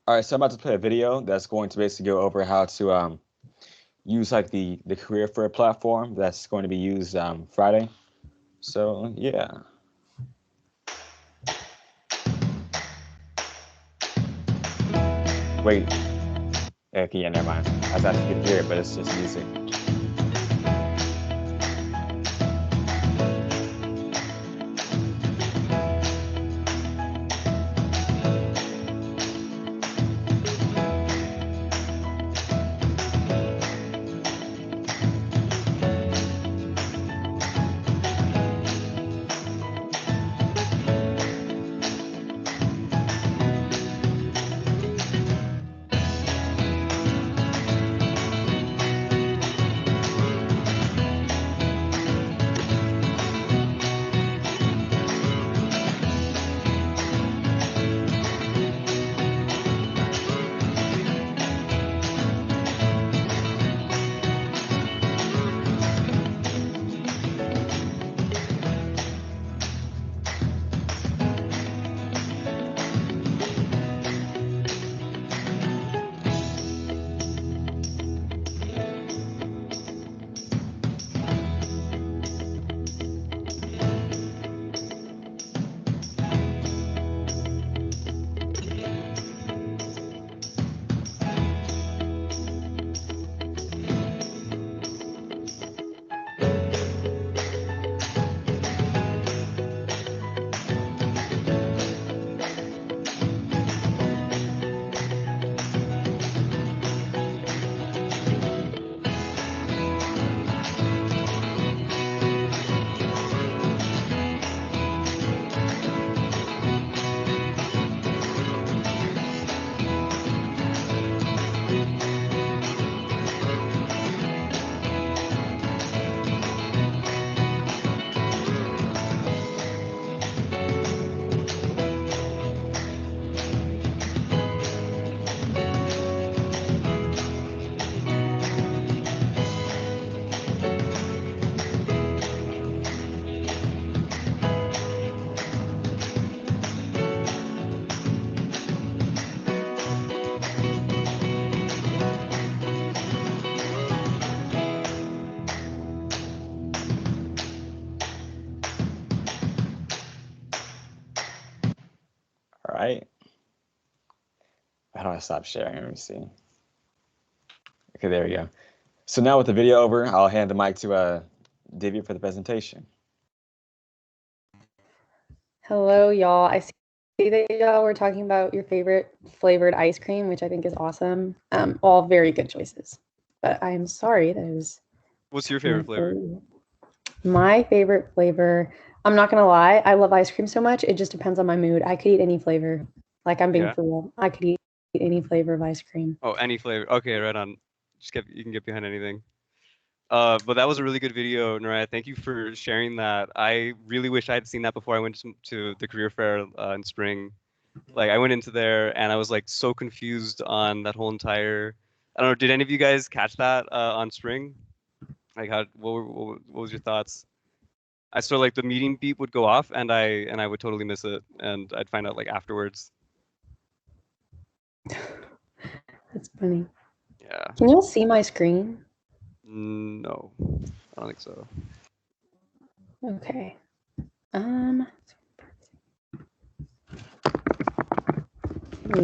All right, so I'm about to play a video that's going to basically go over how to use like the career fair platform that's going to be used Friday. So yeah. Wait. Okay, yeah, never mind. I thought you could hear it, but it's just music. All right. How do I stop sharing? Let me see. Okay, there we go. So now with the video over, I'll hand the mic to Divvya for the presentation. Hello, y'all. I see that y'all were talking about your favorite flavored ice cream, which I think is awesome. All very good choices. But I am sorry that it was. What's your favorite flavor? My favorite flavor, I'm not gonna lie, I love ice cream so much. It just depends on my mood. I could eat any flavor. Like I'm being Yeah. for real. I could eat any flavor of ice cream. Oh, any flavor. Okay, right on. You can get behind anything. But that was a really good video, Naraya. Thank you for sharing that. I really wish I had seen that before I went to the career fair in spring. Like I went into there and I was like so confused on that whole entire. I don't know. Did any of you guys catch that on spring? Like how? What was your thoughts? I saw like the meeting beep would go off and I would totally miss it and I'd find out like afterwards. That's funny. Yeah. Can you all see my screen? No, I don't think so. Okay. Oh,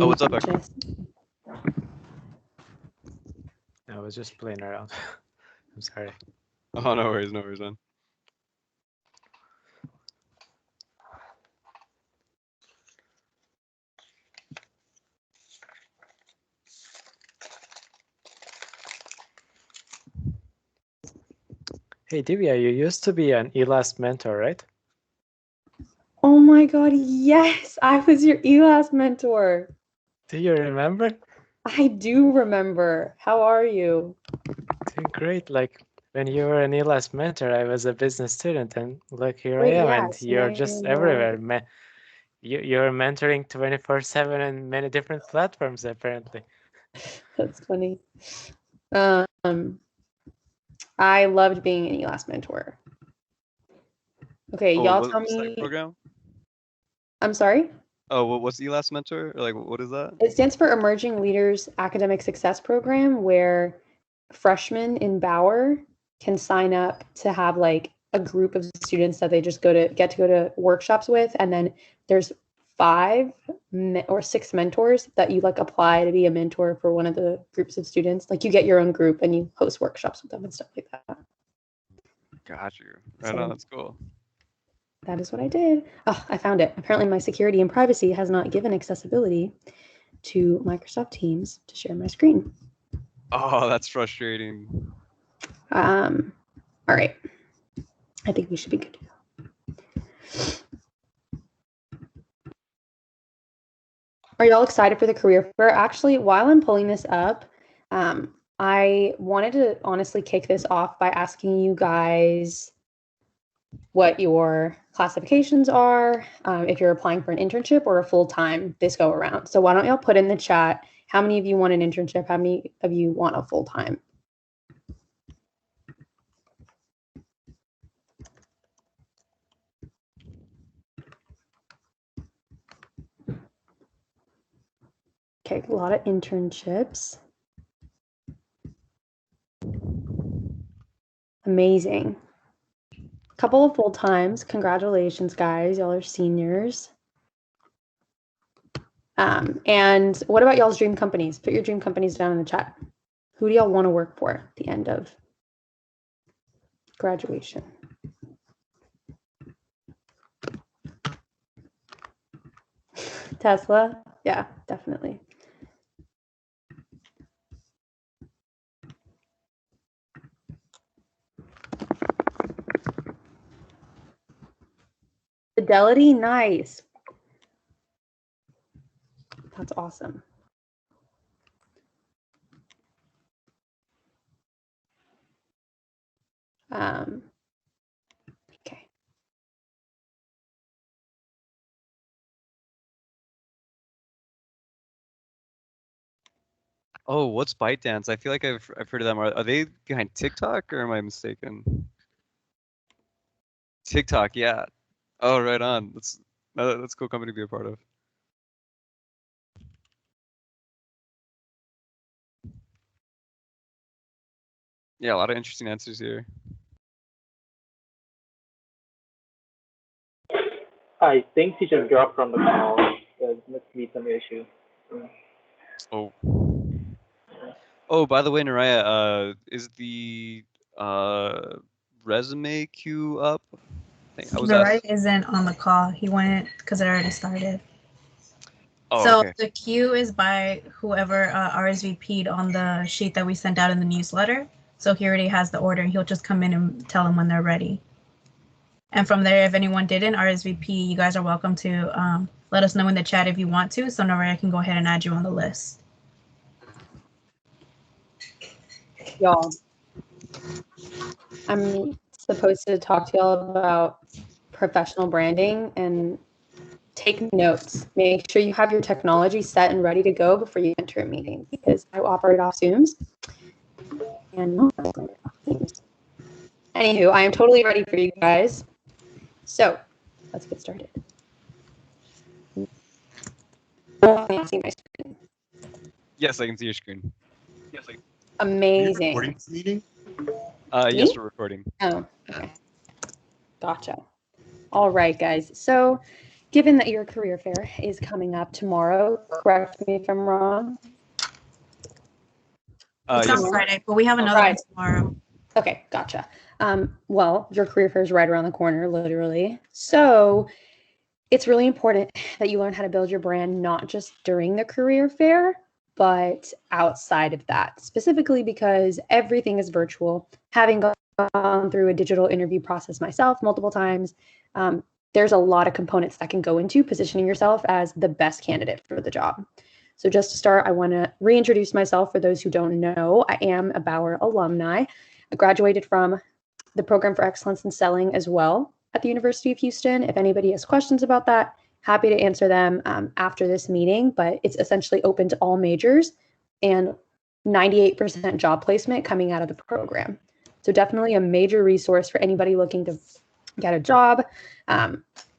what's up, Ekram? I was just playing around. I'm sorry. Oh, no worries, man. Hey, Divya, you used to be an ELAS mentor, right? Oh my god, yes! I was your ELAS mentor. Do you remember? I do remember. How are you? Doing great. Like when you were an ELAS mentor, I was a business student, and look, here Wait, I am, yeah, and so you're now just you're more. everywhere. You're mentoring 24/7 on many different platforms, apparently. That's funny. I loved being an ELAS mentor. Okay, Oh, y'all what tell was that me. program? I'm sorry? Oh, what's ELAS mentor? Or like, what is that? It stands for Emerging Leaders Academic Success Program, where freshmen in Bauer can sign up to have like a group of students that they just get to go to workshops with, and then there's 5 or 6 mentors that you like apply to be a mentor for one of the groups of students. Like you get your own group and you host workshops with them and stuff like that. Got you. Right So- on. That's cool. That is what I did. Oh, I found it. Apparently my security and privacy has not given accessibility to Microsoft Teams to share my screen. Oh, that's frustrating. All right. I think we should be good to go. Are y'all excited for the career fair? Actually, while I'm pulling this up, I wanted to honestly kick this off by asking you guys what your classifications are, if you're applying for an internship or a full-time this go around. So why don't y'all put in the chat how many of you want an internship, how many of you want a full-time? Okay, a lot of internships. Amazing. Couple of full times. Congratulations, guys. Y'all are seniors. And what about y'all's dream companies? Put your dream companies down in the chat. Who do y'all want to work for at the end of graduation? Tesla? Yeah, definitely. Fidelity, nice. That's awesome. Okay. Oh, what's ByteDance? I feel like I've heard of them. Are they behind TikTok or am I mistaken? TikTok, yeah. Oh, right on. That's a cool company to be a part of. Yeah, a lot of interesting answers here. I think she just dropped from the call. There must be some issue. Oh. Oh, by the way, Naraya, is the resume queue up? I was The asked. right isn't on the call. He went because it already started. Oh, So okay. the queue is by whoever RSVP'd on the sheet that we sent out in the newsletter. So he already has the order, and he'll just come in and tell them when they're ready. And from there, if anyone didn't RSVP, you guys are welcome to let us know in the chat if you want to, so Naraya can go ahead and add you on the list. Y'all, I'm supposed to talk to y'all about professional branding, and take notes. Make sure you have your technology set and ready to go before you enter a meeting, because I operate off Zooms and not off Teams. Anywho, I am totally ready for you guys. So let's get started. I can't see my screen. Yes, I can see your screen. Amazing. Recording this meeting? Yes, Me? we're recording. Oh, okay. Gotcha. All right, guys. So given that your career fair is coming up tomorrow, correct me if I'm wrong. It's Yes. on Friday, but we have another one tomorrow. Okay, gotcha. Well, your career fair is right around the corner, literally. So it's really important that you learn how to build your brand, not just during the career fair, but outside of that, specifically because everything is virtual. Having gone through a digital interview process myself multiple times, there's a lot of components that can go into positioning yourself as the best candidate for the job. So just to start, I want to reintroduce myself for those who don't know. I am a Bauer alumni. I graduated from the Program for Excellence in Selling as well at the University of Houston. If anybody has questions about that, happy to answer them after this meeting, but it's essentially open to all majors and 98% job placement coming out of the program. So definitely a major resource for anybody looking to get a job.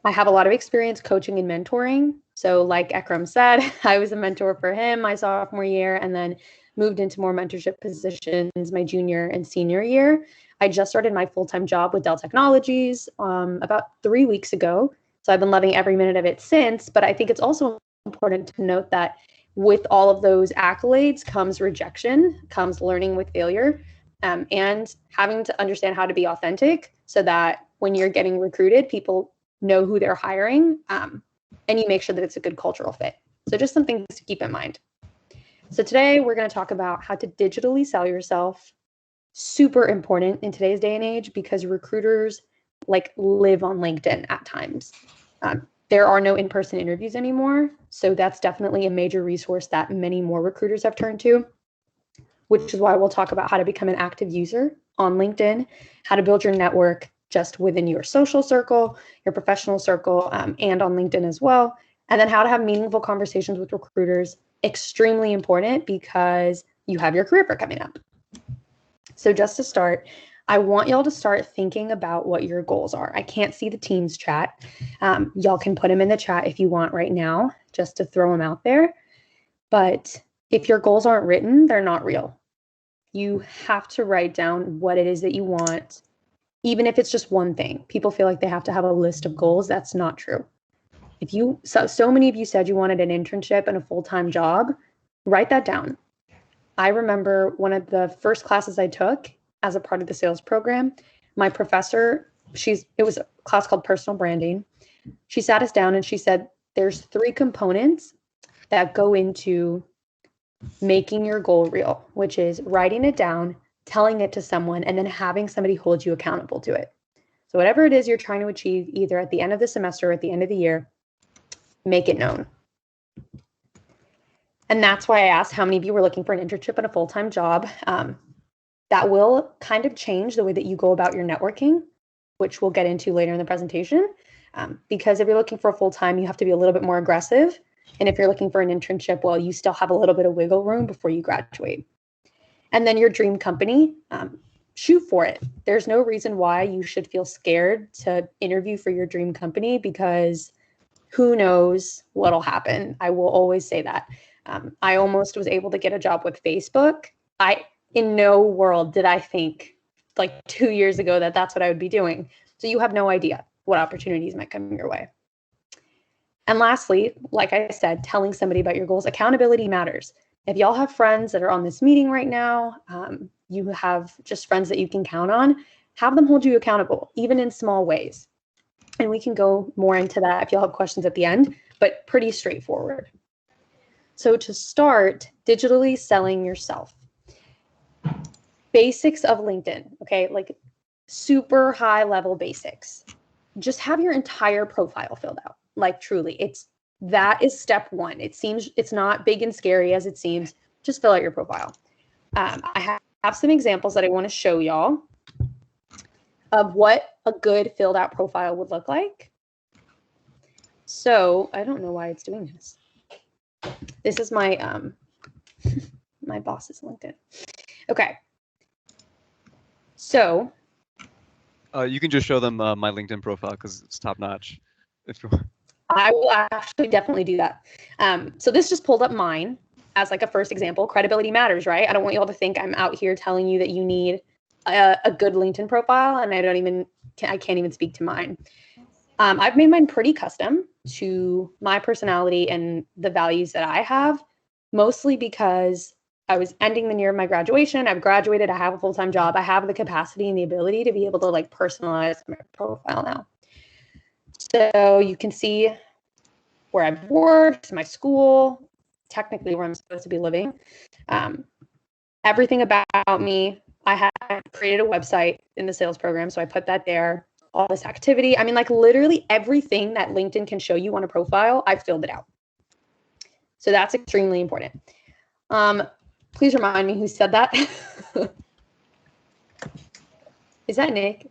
I have a lot of experience coaching and mentoring. So like Ekram said, I was a mentor for him my sophomore year and then moved into more mentorship positions my junior and senior year. I just started my full-time job with Dell Technologies about 3 weeks ago. So I've been loving every minute of it since, but I think it's also important to note that with all of those accolades comes rejection, comes learning with failure, and having to understand how to be authentic so that when you're getting recruited, people know who they're hiring, and you make sure that it's a good cultural fit. So just some things to keep in mind. So today we're going to talk about how to digitally sell yourself. Super important in today's day and age because recruiters like live on LinkedIn at times. There are no in-person interviews anymore, so that's definitely a major resource that many more recruiters have turned to, which is why we'll talk about how to become an active user on LinkedIn, how to build your network just within your social circle, your professional circle, and on LinkedIn as well, and then how to have meaningful conversations with recruiters. Extremely important because you have your career fair coming up. So just to start, I want y'all to start thinking about what your goals are. I can't see the Teams chat. Y'all can put them in the chat if you want right now, just to throw them out there. But if your goals aren't written, they're not real. You have to write down what it is that you want, even if it's just one thing. People feel like they have to have a list of goals. That's not true. If you, so many of you said you wanted an internship and a full-time job, write that down. I remember one of the first classes I took as a part of the sales program, my professor, it was a class called personal branding. She sat us down and she said, there's 3 components that go into making your goal real, which is writing it down, telling it to someone, and then having somebody hold you accountable to it. So whatever it is you're trying to achieve, either at the end of the semester or at the end of the year, make it known. And that's why I asked how many of you were looking for an internship and a full-time job. That will kind of change the way that you go about your networking, which we'll get into later in the presentation. Because if you're looking for a full-time, you have to be a little bit more aggressive. And if you're looking for an internship, well, you still have a little bit of wiggle room before you graduate. And then your dream company, shoot for it. There's no reason why you should feel scared to interview for your dream company because who knows what'll happen. I will always say that. I almost was able to get a job with Facebook. In no world did I think like 2 years ago that that's what I would be doing. So you have no idea what opportunities might come your way. And lastly, like I said, telling somebody about your goals, accountability matters. If y'all have friends that are on this meeting right now, you have just friends that you can count on, have them hold you accountable, even in small ways. And we can go more into that if y'all have questions at the end, but pretty straightforward. So to start, digitally selling yourself. Basics of LinkedIn, okay? Like super high level basics. Just have your entire profile filled out. Like truly, that is step 1. It's not big and scary as it seems. Just fill out your profile. I have some examples that I want to show y'all of what a good filled out profile would look like. So I don't know why it's doing this. This is my my boss's LinkedIn. Okay. So You can just show them my LinkedIn profile because it's top notch. If you want. I will actually definitely do that. So this just pulled up mine as like a first example. Credibility matters, right? I don't want you all to think I'm out here telling you that you need a good LinkedIn profile, and I can't even speak to mine. I've made mine pretty custom to my personality and the values that I have, mostly because I was ending the year of my graduation. I've graduated. I have a full-time job. I have the capacity and the ability to be able to like personalize my profile now. So you can see where I've worked, my school, technically where I'm supposed to be living. Everything about me. I had created a website in the sales program, so I put that there. All this activity. I mean, like literally everything that LinkedIn can show you on a profile, I filled it out. So that's extremely important. Please remind me who said that. Is that Nick?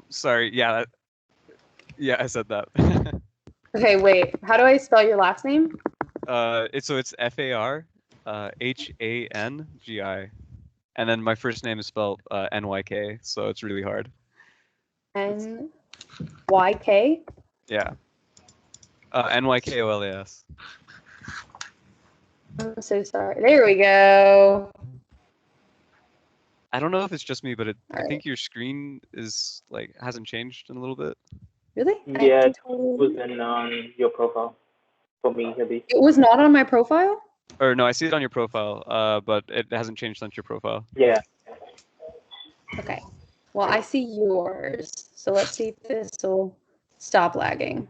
Sorry, yeah, I said that. Okay, wait. How do I spell your last name? It's FAR HANGI, and then my first name is spelled NYK, so it's really hard. NYK. YK? Yeah. NYKOLAS. I'm so sorry. There we go. I don't know if it's just me, but I All think your screen is like hasn't changed in a little bit. Really? Yeah, it was in on your profile for me at least. It was not on my profile? Or no, I see it on your profile, but it hasn't changed since your profile. Yeah. Okay. Well, I see yours. So let's see if this will stop lagging.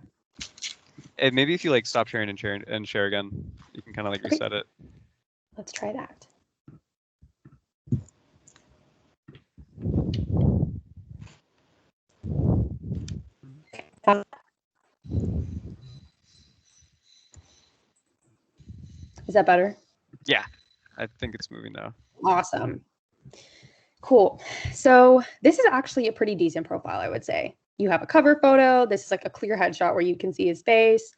And maybe if you like stop sharing and share again, you can kind of like Okay. reset it. Let's try that. Is that better? Yeah, I think it's moving now. Awesome. Cool. So this is actually a pretty decent profile, I would say. You have a cover photo. This is like a clear headshot where you can see his face.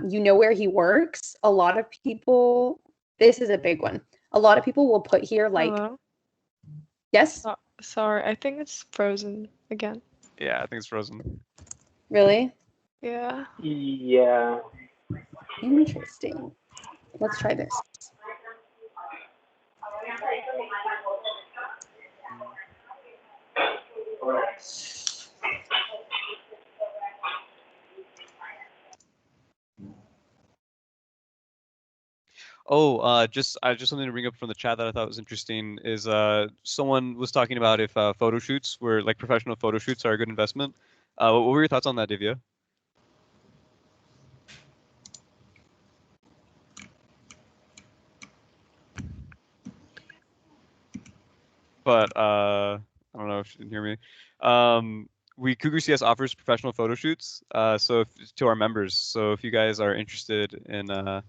You know where he works. A lot of people, this is a big one. A lot of people will put here like, Hello? yes, Sorry, I think it's frozen again. Yeah, I think it's frozen. really? Yeah. Yeah. Interesting. Let's try this. Oh, I just something to bring up from the chat that I thought was interesting is someone was talking about if photo shoots were like professional photo shoots are a good investment. What were your thoughts on that, Divya? But I don't know if you can hear me. CougarCS offers professional photo shoots. To our members. So if you guys are interested in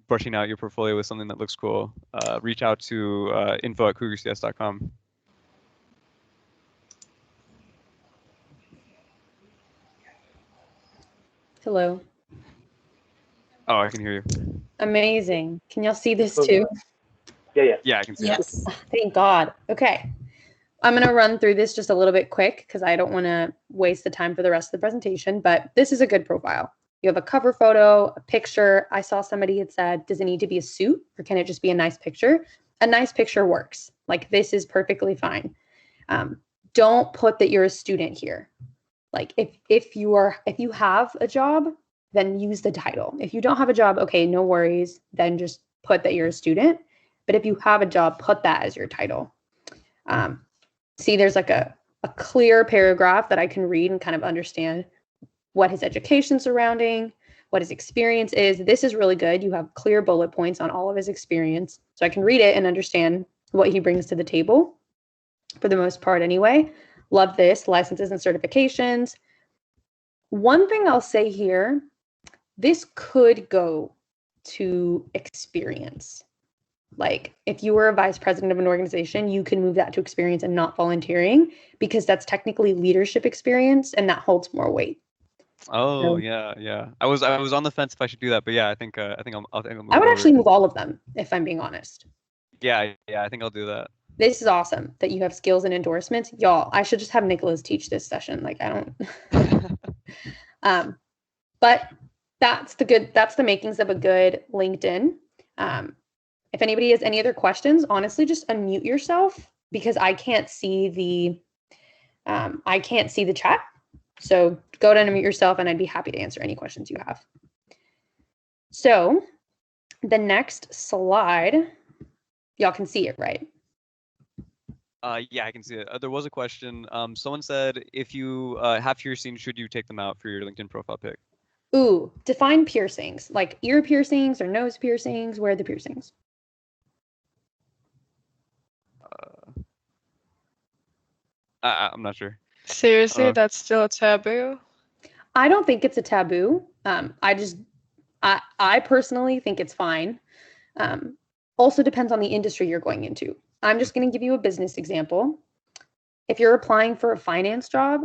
brushing out your portfolio with something that looks cool, reach out to info@cougarcs.com. Hello. Oh, I can hear you. Amazing. Can y'all see this too? Yeah. Yeah, I can see it. Yes. Thank God. Okay. I'm going to run through this just a little bit quick because I don't want to waste the time for the rest of the presentation, but this is a good profile. You have a cover photo, a picture. I saw somebody had said, does it need to be a suit or can it just be a nice picture? A nice picture works. Like this is perfectly fine. Don't put that you're a student here. Like if you have a job, then use the title. If you don't have a job, okay, no worries. Then just put that you're a student. But if you have a job, put that as your title. See, there's like a clear paragraph that I can read and kind of understand what his education surrounding, what his experience is. This is really good. You have clear bullet points on all of his experience. So I can read it and understand what he brings to the table for the most part anyway. Love this, licenses and certifications. One thing I'll say here, this could go to experience. Like if you were a vice president of an organization, you can move that to experience and not volunteering because that's technically leadership experience and that holds more weight. Oh, yeah. I was on the fence if I should do that, but yeah, I think I'll move I would it over. actually move all of them if I'm being honest. Yeah, I think I'll do that. This is awesome that you have skills and endorsements. Y'all, I should just have Nicholas teach this session. Like I don't but that's the makings of a good LinkedIn. If anybody has any other questions, honestly, just unmute yourself because I can't see the chat. So go to unmute yourself and I'd be happy to answer any questions you have. So the next slide, y'all can see it, right? Yeah, I can see it. There was a question. Someone said if you have piercings, should you take them out for your LinkedIn profile pic? Ooh, define piercings, like ear piercings or nose piercings. Where are the piercings? I'm not sure. Seriously, that's still a taboo? I don't think it's a taboo. I personally think it's fine. Also depends on the industry you're going into. I'm just going to give you a business example. If you're applying for a finance job,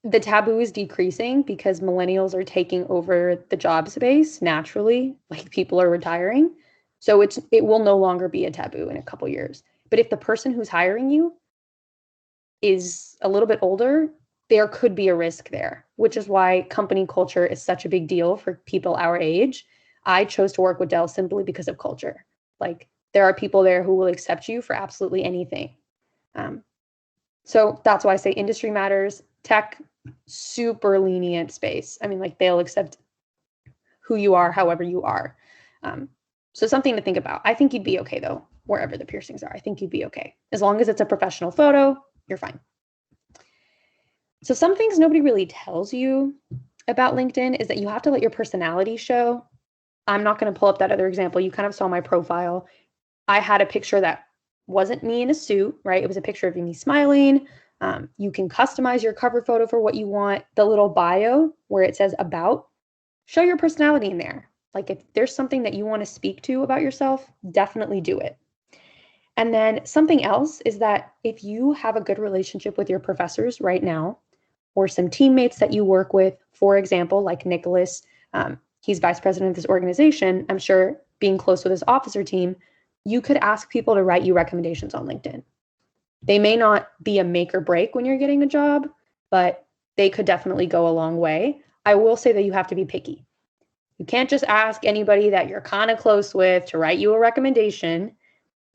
the taboo is decreasing because millennials are taking over the job space naturally, like people are retiring. So it will no longer be a taboo in a couple years. But if the person who's hiring you is a little bit older, there could be a risk there, which is why company culture is such a big deal for people our age. I chose to work with Dell simply because of culture. Like, there are people there who will accept you for absolutely anything. So that's why I say industry matters. Tech, super lenient space. I mean, like, they'll accept who you are, however you are. So something to think about. I think you'd be okay, though, wherever the piercings are. I think you'd be okay. As long as it's a professional photo, you're fine. So some things nobody really tells you about LinkedIn is that you have to let your personality show. I'm not going to pull up that other example. You kind of saw my profile. I had a picture that wasn't me in a suit, right? It was a picture of me smiling. You can customize your cover photo for what you want. The little bio where it says about, show your personality in there. Like, if there's something that you want to speak to about yourself, definitely do it. And then something else is that if you have a good relationship with your professors right now, or some teammates that you work with, for example, like Nicholas, he's vice president of this organization. I'm sure being close with his officer team, you could ask people to write you recommendations on LinkedIn. They may not be a make or break when you're getting a job, but they could definitely go a long way. I will say that you have to be picky. You can't just ask anybody that you're kind of close with to write you a recommendation,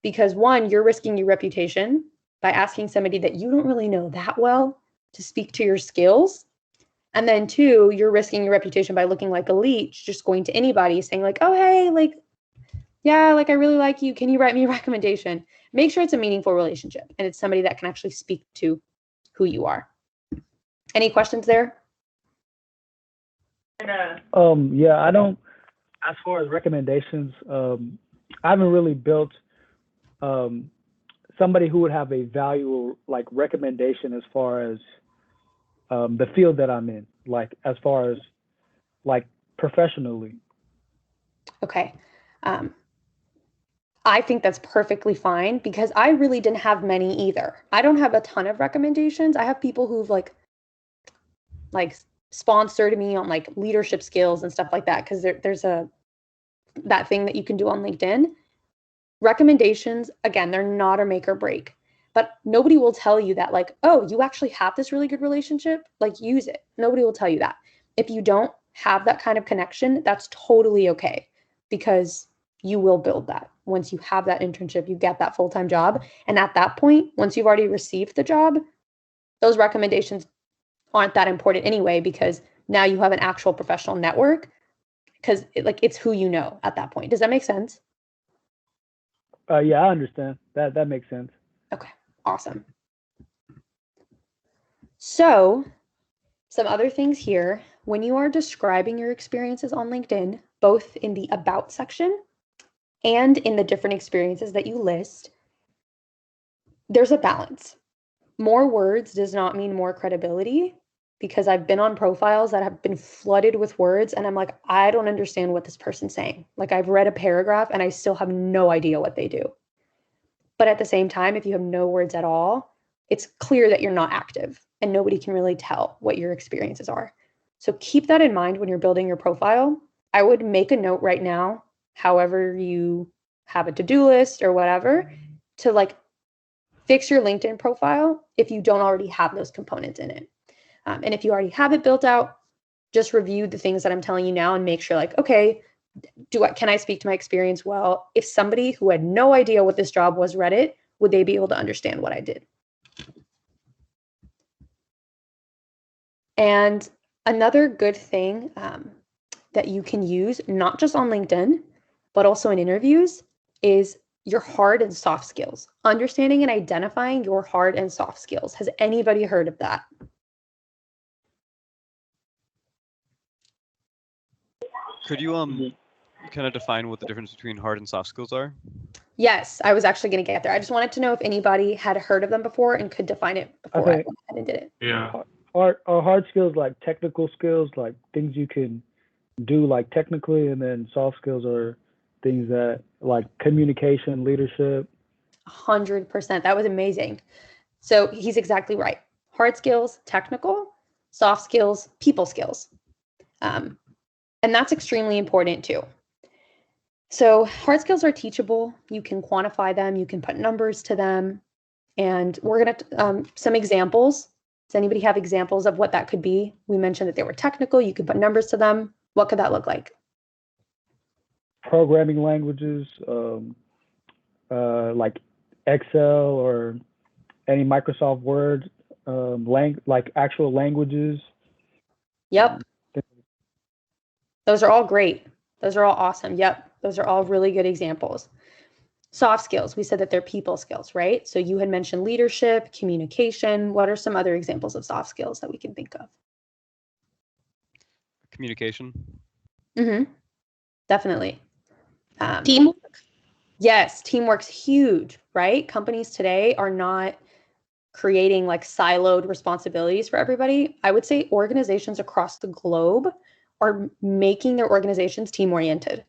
because one, you're risking your reputation by asking somebody that you don't really know that well to speak to your skills. And then two, you're risking your reputation by looking like a leech, just going to anybody saying like, oh, hey, like, yeah, like, I really like you. Can you write me a recommendation? Make sure it's a meaningful relationship and it's somebody that can actually speak to who you are. Any questions there? Yeah, I don't, as far as recommendations, I haven't really built somebody who would have a valuable like recommendation as far as the field that I'm in, like as far as like professionally. Okay. I think that's perfectly fine because I really didn't have many either. I don't have a ton of recommendations. I have people who've like sponsored me on like leadership skills and stuff like that, because there's that thing that you can do on LinkedIn. Recommendations, again, they're not a make or break, but nobody will tell you that like, oh, you actually have this really good relationship, like use it. Nobody will tell you that. If you don't have that kind of connection, that's totally okay, because you will build that. Once you have that internship, you get that full-time job. And at that point, once you've already received the job, those recommendations aren't that important anyway, because now you have an actual professional network, because it's who you know at that point. Does that make sense? Yeah, I understand. That makes sense. Okay, awesome. So some other things here. When you are describing your experiences on LinkedIn, both in the About section and in the different experiences that you list, there's a balance. More words does not mean more credibility, because I've been on profiles that have been flooded with words and I'm like, I don't understand what this person's saying. Like, I've read a paragraph and I still have no idea what they do. But at the same time, if you have no words at all, it's clear that you're not active and nobody can really tell what your experiences are. So keep that in mind when you're building your profile. I would make a note right now, however you have a to-do list or whatever, to like fix your LinkedIn profile if you don't already have those components in it. And if you already have it built out, just review the things that I'm telling you now and make sure like, okay, can I speak to my experience well? If somebody who had no idea what this job was read it, would they be able to understand what I did? And another good thing that you can use, not just on LinkedIn, but also in interviews, is your hard and soft skills. Understanding and identifying your hard and soft skills. Has anybody heard of that? Could you kind of define what the difference between hard and soft skills are? Yes, I was actually going to get there. I just wanted to know if anybody had heard of them before and could define it before I went ahead and did it. Yeah. Hard skills like technical skills, like things you can do like technically, and then soft skills are things that like communication, leadership. 100%. That was amazing. So he's exactly right. Hard skills, technical, soft skills, people skills. And that's extremely important too. So hard skills are teachable. You can quantify them. You can put numbers to them. And we're going to, some examples. Does anybody have examples of what that could be? We mentioned that they were technical. You could put numbers to them. What could that look like? Programming languages, like Excel or any Microsoft Word, like actual languages. Yep. Those are all great. Those are all awesome. Yep. Those are all really good examples. Soft skills. We said that they're people skills, right? So you had mentioned leadership, communication. What are some other examples of soft skills that we can think of? Communication. Definitely. Teamwork. Yes, teamwork's huge, right? Companies today are not creating like siloed responsibilities for everybody. I would say organizations across the globe are making their organizations team oriented.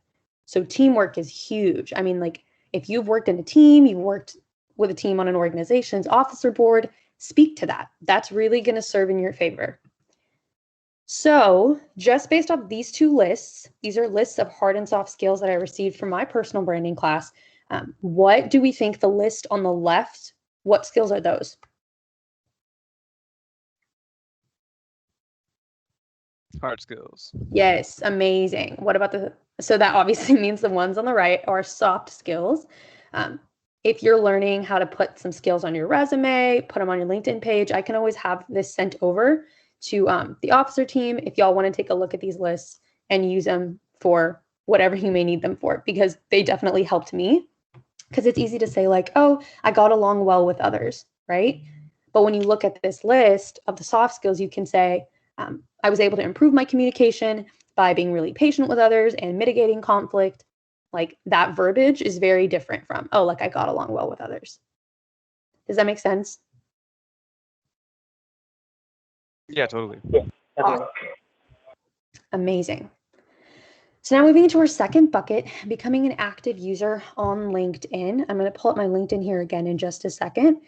So teamwork is huge. I mean, like if you've worked in a team, you've worked with a team on an organization's officer board, speak to that. That's really going to serve in your favor. So just based off these two lists, these are lists of hard and soft skills that I received from my personal branding class. What do we think the list on the left, what skills are those? Hard skills. Yes, amazing. What about so that obviously means the ones on the right are soft skills. If you're learning how to put some skills on your resume, put them on your LinkedIn page, I can always have this sent over to the officer team if y'all want to take a look at these lists and use them for whatever you may need them for, because they definitely helped me. Because it's easy to say like, oh, I got along well with others, right? But when you look at this list of the soft skills, you can say, I was able to improve my communication by being really patient with others and mitigating conflict. Like that verbiage is very different from, oh, like I got along well with others. Does that make sense? Yeah, totally. Yeah, definitely. Amazing. So now moving into our second bucket, becoming an active user on LinkedIn. I'm going to pull up my LinkedIn here again in just a second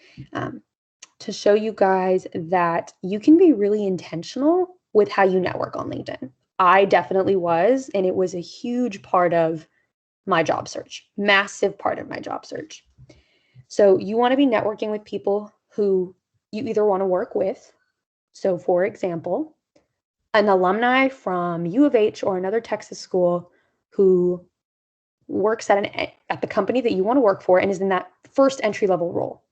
to show you guys that you can be really intentional with how you network on LinkedIn. I definitely was, and it was a huge part of my job search, massive part of my job search. So you want to be networking with people who you either want to work with. So for example, an alumni from U of H or another Texas school who works at the company that you want to work for and is in that first entry level role.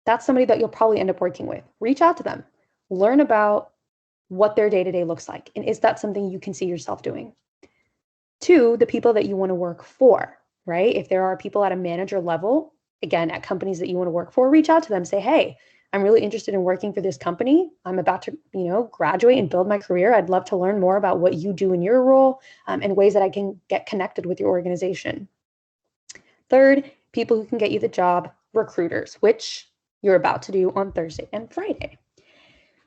That's somebody that you'll probably end up working with. Reach out to them, learn about what their day-to-day looks like. And is that something you can see yourself doing? 2, the people that you want to work for, right? If there are people at a manager level, again, at companies that you want to work for, reach out to them, say, hey, I'm really interested in working for this company. I'm about to, graduate and build my career. I'd love to learn more about what you do in your role and ways that I can get connected with your organization. 3rd, people who can get you the job, recruiters, which you're about to do on Thursday and Friday.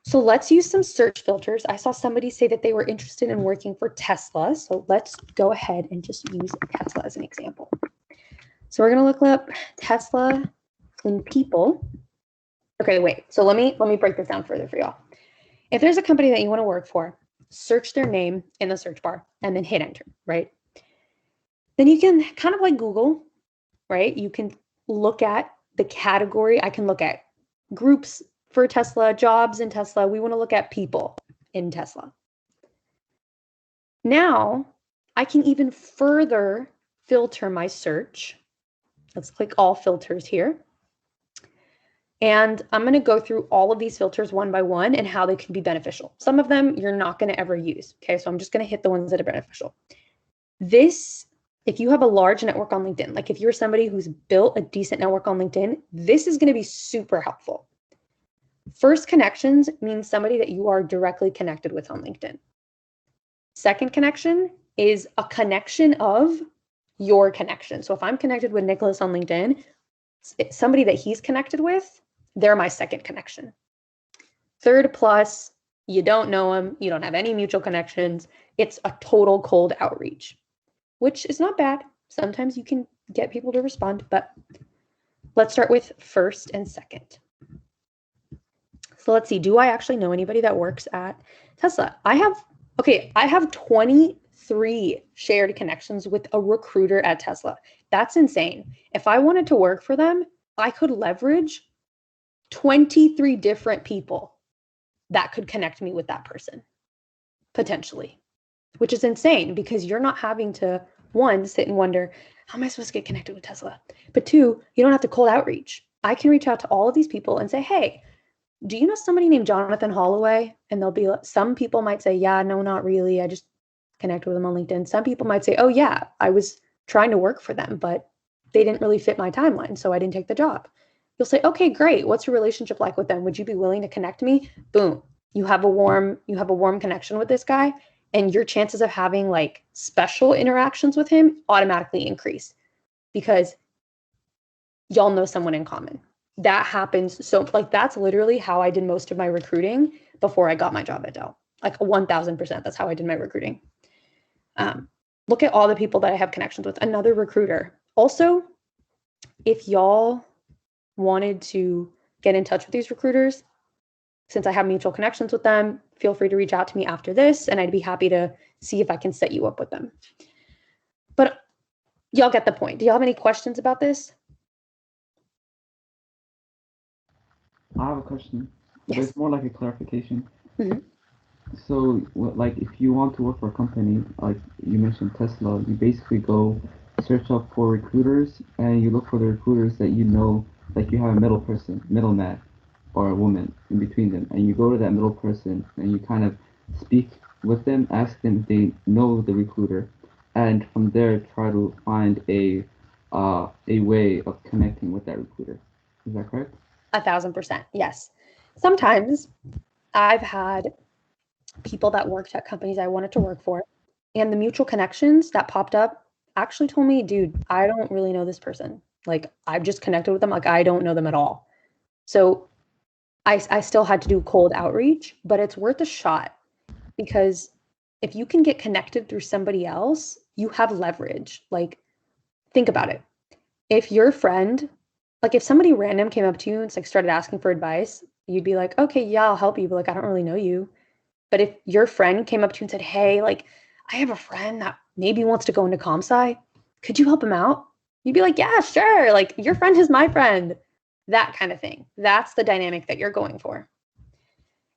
So let's use some search filters. I saw somebody say that they were interested in working for Tesla. So let's go ahead and just use Tesla as an example. So we're going to look up Tesla in people. Okay, wait. So let me break this down further for y'all. If there's a company that you want to work for, search their name in the search bar and then hit enter, right? Then you can kind of like Google, right? You can look at the category. I can look at groups for Tesla, jobs in Tesla. We want to look at people in Tesla. Now, I can even further filter my search. Let's click all filters here. And I'm going to go through all of these filters one by one and how they can be beneficial. Some of them you're not going to ever use. Okay, so I'm just going to hit the ones that are beneficial. If you have a large network on LinkedIn, like if you're somebody who's built a decent network on LinkedIn, this is going to be super helpful. First connections means somebody that you are directly connected with on LinkedIn. Second connection is a connection of your connection. So if I'm connected with Nicholas on LinkedIn, somebody that he's connected with, they're my second connection. Third plus, you don't know him, you don't have any mutual connections. It's a total cold outreach, which is not bad. Sometimes you can get people to respond, but let's start with first and second. So let's see, do I actually know anybody that works at Tesla? I have 23 shared connections with a recruiter at Tesla. That's insane. If I wanted to work for them, I could leverage 23 different people that could connect me with that person, potentially, which is insane because you're not having to, one, sit and wonder, how am I supposed to get connected with Tesla? But two, you don't have to cold outreach. I can reach out to all of these people and say, hey, do you know somebody named Jonathan Holloway? And they'll be like, some people might say, yeah, no, not really. I just connect with them on LinkedIn. Some people might say, oh yeah, I was trying to work for them, but they didn't really fit my timeline, so I didn't take the job. You'll say, okay, great. What's your relationship like with them? Would you be willing to connect me? Boom. You have a warm connection with this guy, and your chances of having like special interactions with him automatically increase because y'all know someone in common. That happens. So like, that's literally how I did most of my recruiting before I got my job at Dell. Like 1000%. That's how I did my recruiting. Look at all the people that I have connections with. Another recruiter. Also, if y'all wanted to get in touch with these recruiters, since I have mutual connections with them, feel free to reach out to me after this, and I'd be happy to see if I can set you up with them. But y'all get the point. Do y'all have any questions about this? I have a question, but Yes. it's more like a clarification. Mhm. So, like, if you want to work for a company, like you mentioned Tesla, you basically go search up for recruiters, and you look for the recruiters that you know, like you have a middleman, or a woman in between them, and you go to that middle person, and you kind of speak with them, ask them if they know the recruiter, and from there try to find a way of connecting with that recruiter. Is that correct? 1000%. Yes. Sometimes I've had people that worked at companies I wanted to work for, and the mutual connections that popped up actually told me, dude, I don't really know this person. Like, I've just connected with them. Like, I don't know them at all. So I still had to do cold outreach, but it's worth a shot because if you can get connected through somebody else, you have leverage. Like, think about it. If your friend, like if somebody random came up to you and like started asking for advice, you'd be like, okay, yeah, I'll help you, but like I don't really know you. But if your friend came up to you and said, hey, like I have a friend that maybe wants to go into comp sci, could you help him out? You'd be like, yeah, sure. Like your friend is my friend. That kind of thing. That's the dynamic that you're going for.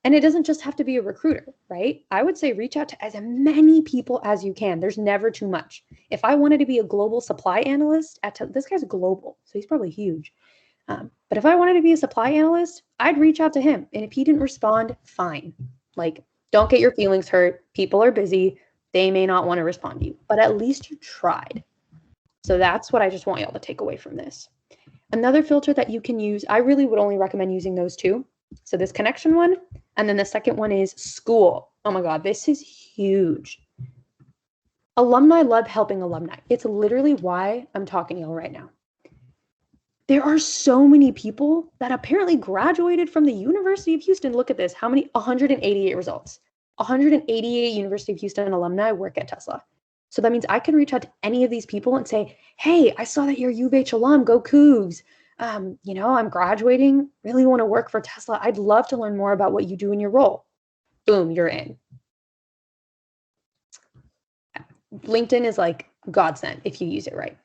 And it doesn't just have to be a recruiter, right? I would say reach out to as many people as you can. There's never too much. If I wanted to be a global supply analyst, this guy's global, so he's probably huge. But if I wanted to be a supply analyst, I'd reach out to him. And if he didn't respond, fine. Like, don't get your feelings hurt. People are busy. They may not want to respond to you, but at least you tried. So that's what I just want y'all to take away from this. Another filter that you can use, I really would only recommend using those two. So this connection one, and then the second one is school. Oh my God, this is huge. Alumni love helping alumni. It's literally why I'm talking to y'all right now. There are so many people that apparently graduated from the University of Houston. Look at this. How many? 188 results. 188 University of Houston alumni work at Tesla. So that means I can reach out to any of these people and say, hey, I saw that you're U of H alum. Go Cougs. I'm graduating. Really want to work for Tesla. I'd love to learn more about what you do in your role. Boom, you're in. LinkedIn is like godsend if you use it right.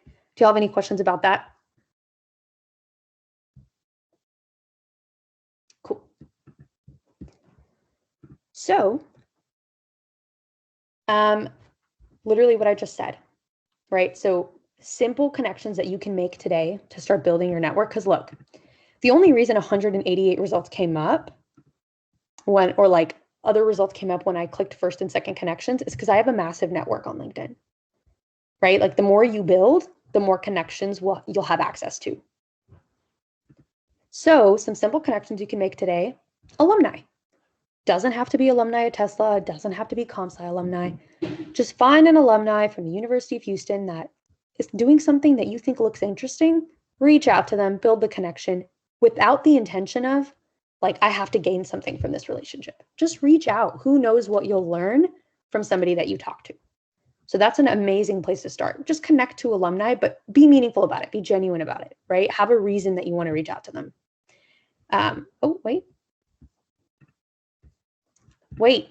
Do y'all have any questions about that? Cool. So, literally what I just said, right? So simple connections that you can make today to start building your network. Because look, the only reason 188 results came up other results came up when I clicked first and second connections is because I have a massive network on LinkedIn, right? Like the more you build, the more connections you'll have access to. So some simple connections you can make today, alumni. Doesn't have to be alumni at Tesla, doesn't have to be comp sci alumni. Just find an alumni from the University of Houston that is doing something that you think looks interesting, reach out to them, build the connection without the intention of, like, I have to gain something from this relationship. Just reach out. Who knows what you'll learn from somebody that you talk to? So that's an amazing place to start. Just connect to alumni, but be meaningful about it. Be genuine about it, right? Have a reason that you want to reach out to them. Wait.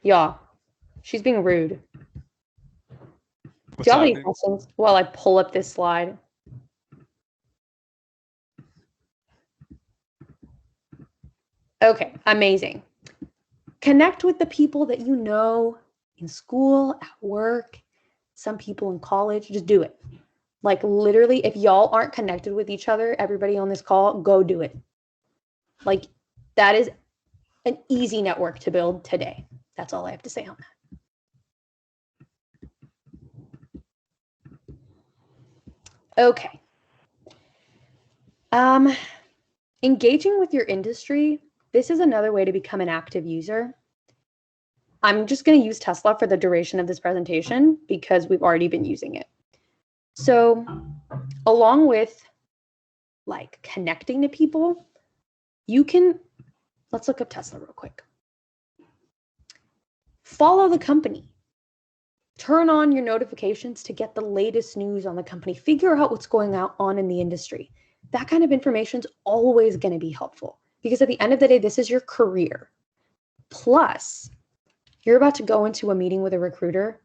Y'all, she's being rude. Do y'all have any questions while I pull up this slide? Okay, amazing. Connect with the people that you know in school, at work, some people in college. Just do it. Like literally, if y'all aren't connected with each other, everybody on this call, go do it. Like that is an easy network to build today. That's all I have to say on that. Okay. Engaging with your industry. This is another way to become an active user. I'm just going to use Tesla for the duration of this presentation because we've already been using it. So along with like connecting to people, you can, let's look up Tesla real quick. Follow the company. Turn on your notifications to get the latest news on the company. Figure out what's going on in the industry. That kind of information is always going to be helpful because at the end of the day, this is your career. Plus, you're about to go into a meeting with a recruiter.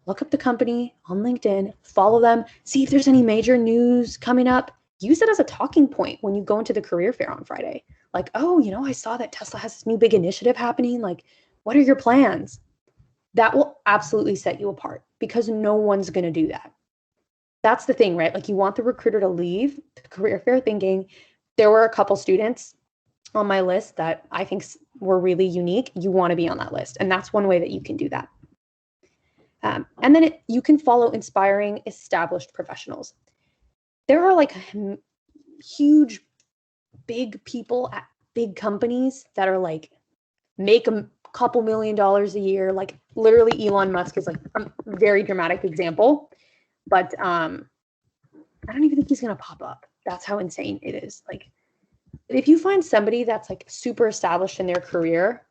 Look up the company on LinkedIn, follow them, see if there's any major news coming up. Use it as a talking point when you go into the career fair on Friday. Like, oh, you know, I saw that Tesla has this new big initiative happening. Like, what are your plans? That will absolutely set you apart because no one's going to do that. That's the thing, right? Like you want the recruiter to leave the career fair thinking, there were a couple students on my list that I think were really unique. You want to be on that list. And that's one way that you can do that. And then you can follow inspiring established professionals. There are like huge, big people at big companies that are like, make a couple $1 million a year. Like literally Elon Musk is like a very dramatic example, but I don't even think he's going to pop up. That's how insane it is. Like if you find somebody that's like super established in their career,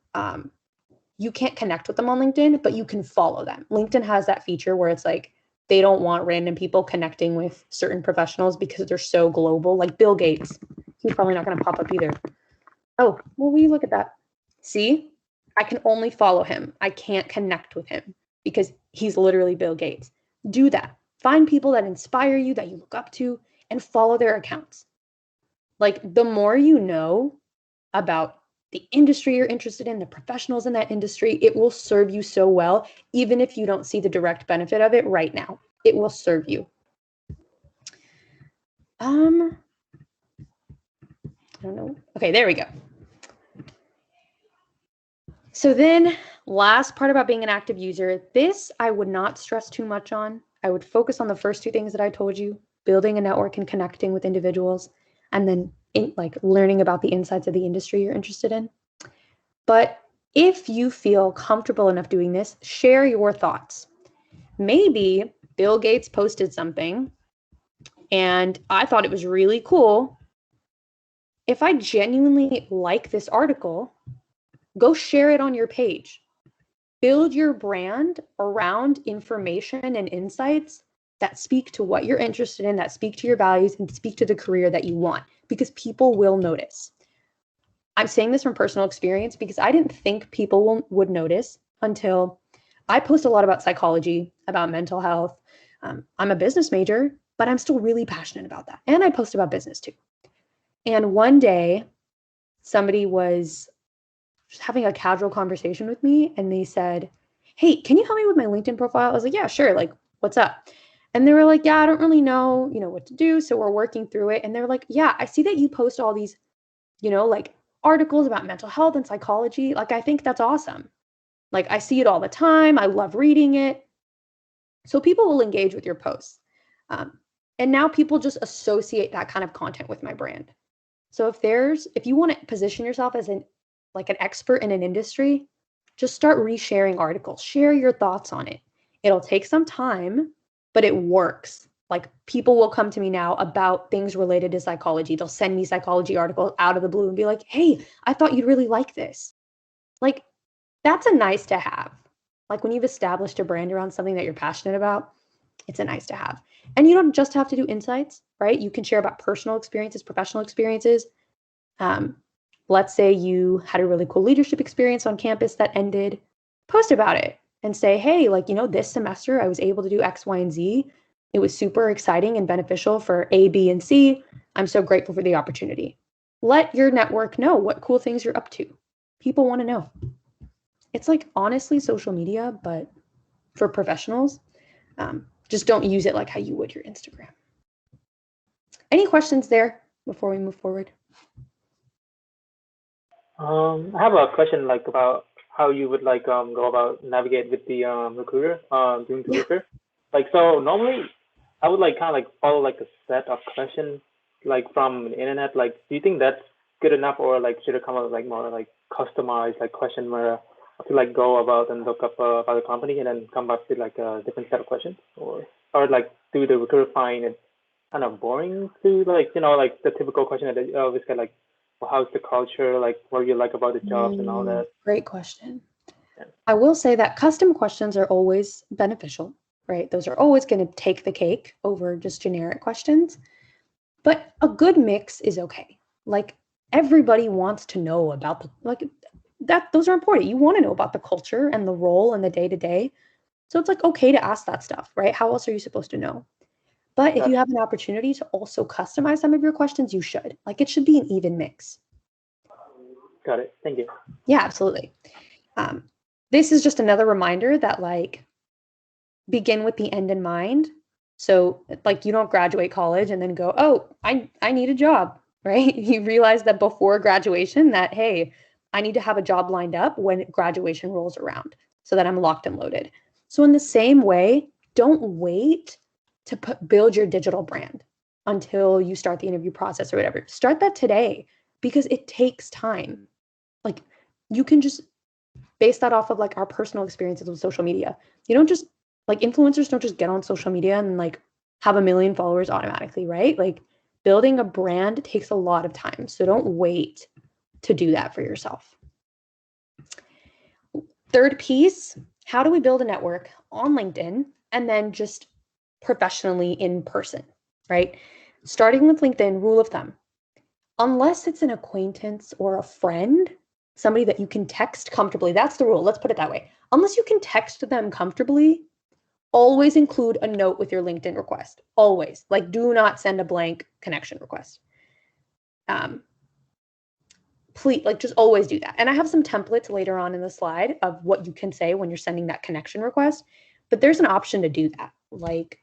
you can't connect with them on LinkedIn, but you can follow them. LinkedIn has that feature where it's like, they don't want random people connecting with certain professionals because they're so global. Like Bill Gates, he's probably not going to pop up either. Oh, well, will you look at that? See, I can only follow him. I can't connect with him because he's literally Bill Gates. Do that. Find people that inspire you, that you look up to, and follow their accounts. Like the more you know about the industry you're interested in, the professionals in that industry, it will serve you so well, even if you don't see the direct benefit of it right now. It will serve you. I don't know. Okay, there we go. So then last part about being an active user, this I would not stress too much on. I would focus on the first two things that I told you, building a network and connecting with individuals, and then like learning about the insides of the industry you're interested in. But if you feel comfortable enough doing this, share your thoughts. Maybe Bill Gates posted something and I thought it was really cool. If I genuinely like this article, go share it on your page. Build your brand around information and insights that speak to what you're interested in, that speak to your values, and speak to the career that you want, because people will notice. I'm saying this from personal experience because I didn't think people would notice until I post a lot about psychology, about mental health. I'm a business major, but I'm still really passionate about that. And I post about business too. And one day, somebody was just having a casual conversation with me and they said, hey, can you help me with my LinkedIn profile? I was like, yeah, sure. Like, what's up? And they were like, yeah, I don't really know, what to do. So we're working through it. And they're like, yeah, I see that you post all these, like articles about mental health and psychology. Like, I think that's awesome. Like, I see it all the time. I love reading it. So people will engage with your posts. And now people just associate that kind of content with my brand. So if you want to position yourself as an expert in an industry, just start resharing articles. Share your thoughts on it. It'll take some time, but it works. Like people will come to me now about things related to psychology. They'll send me psychology articles out of the blue and be like, hey, I thought you'd really like this. Like that's a nice to have. Like when you've established a brand around something that you're passionate about, it's a nice to have. And you don't just have to do insights, right? You can share about personal experiences, professional experiences. Let's say you had a really cool leadership experience on campus that ended, post about it and say, hey, this semester I was able to do X, Y, and Z. It was super exciting and beneficial for A, B, and C. I'm so grateful for the opportunity. let your network know what cool things you're up to. People want to know. It's like honestly social media, but for professionals. Just don't use it like how you would your Instagram. Any questions there before we move forward? I have a question like about how you would like go about navigate with the recruiter during the recruiter. Like so normally I would like kind of like follow like a set of questions like from the internet. Like do you think that's good enough, or like should it come up with like more like customized like question where I could like go about and look up about the company and then come back with like a different set of questions, or like do the recruiter find it kind of boring to like like the typical question that they always get like, well, how's the culture, like what do you like about the jobs and all that? Great question. Yeah. I will say that custom questions are always beneficial, right? Those are always going to take the cake over just generic questions. But a good mix is okay. Like everybody wants to know about those are important. You want to know about the culture and the role and the day-to-day. So it's like okay to ask that stuff, right? How else are you supposed to know? But if you have an opportunity to also customize some of your questions, you should. Like it should be an even mix. Got it. Thank you. Yeah, absolutely. This is just another reminder that like begin with the end in mind. So like you don't graduate college and then go, oh, I need a job, right? You realize that before graduation that, hey, I need to have a job lined up when graduation rolls around so that I'm locked and loaded. So in the same way, don't wait to build your digital brand until you start the interview process or whatever. Start that today because it takes time. Like you can just base that off of like our personal experiences with social media. You don't just like influencers don't just get on social media and like have 1 million followers automatically, right? Like building a brand takes a lot of time. So don't wait to do that for yourself. Third piece, how do we build a network on LinkedIn and then just professionally in person, right? Starting with LinkedIn, rule of thumb. Unless it's an acquaintance or a friend, somebody that you can text comfortably, that's the rule. Let's put it that way. Unless you can text them comfortably, always include a note with your LinkedIn request. Always. Like do not send a blank connection request. Please, like just always do that. And I have some templates later on in the slide of what you can say when you're sending that connection request, but there's an option to do that. Like,